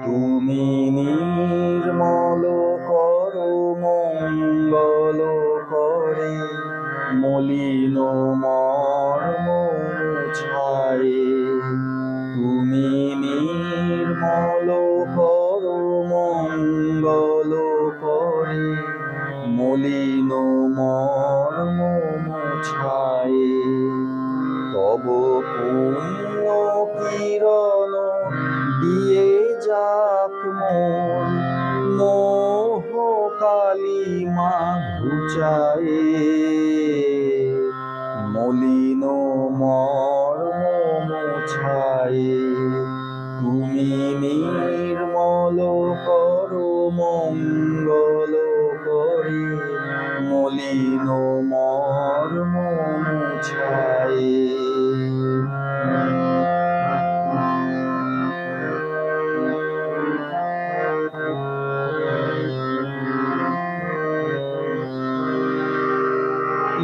তুমি নির্মল করো মঙ্গল করে, মলিন মর্ম মুছায়ে। তুমি নির্মল করো মঙ্গল করে, মলিন মর্ম মুছায়ে। তব পুণ্য কিরণ দিয়ে যাক মোর, মোহ কালিমা ঘুচায়ে। মলিন মর্ম মুছায়ে। তুমি নির্মল করো মঙ্গল করে, মলিন মর্ম মুছায়ে।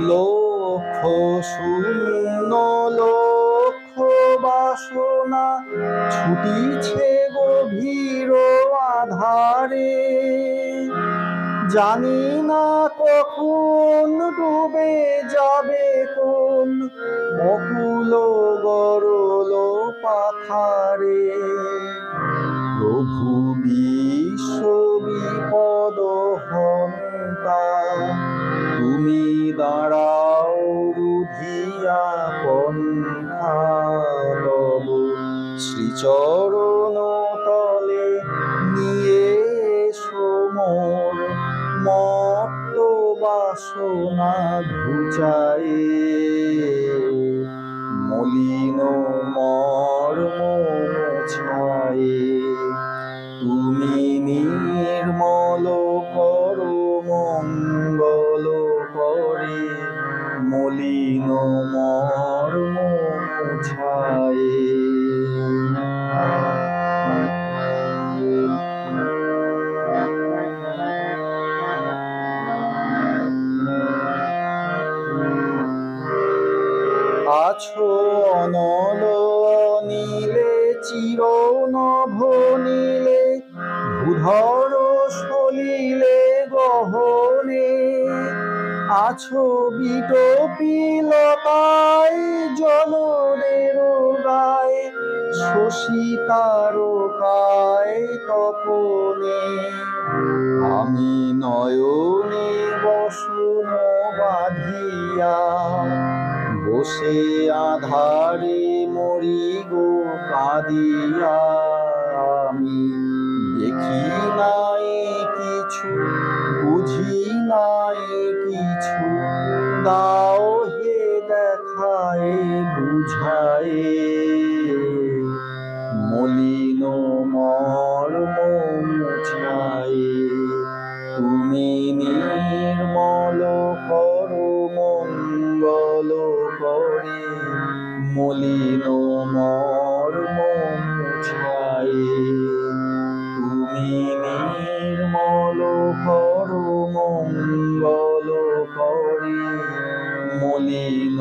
লক্ষ শূন্য লক্ষ বাসনা ছুটিছে গভীর আধারে। জানি না কখন ডুবে যাবে কোন বকুল গরল পাথারে। প্রভু বিশ্ব বিপদ হন্তা, তুমি দাঁড়াও রুধিয়া পন্থা। তব শ্রীচরণ তলে নিয়ে এসো মোর, মত্ত বাসনা ঘুচায়ে। মলিন মর্ম মুছায়ে। তুমি নির্মল করো মঙ্গল করে, মলিন মর্ম মুছায়ে। আছো অনল নীলে চির নভ নীলে, ভূধর সলিলে গহনে। আছো বিটপিলতায় জলদের গায়ে, শশী তারকায় তপনে। আমি নয়নে বসন বাঁধিয়া, বসে আধারে মরি গো কাঁদিয়া। আমি দেখি নাই কিছু, বুঝি নাই কিছু, দাও হে দেখায় বুঝায়ে। মলিন মর্ম মুছায়ে। তুমি নির্মল করো মঙ্গল করে, মলিন মর্ম মুছায়ে। তুমি নির্মল করো মঙ্গল করে, মলিন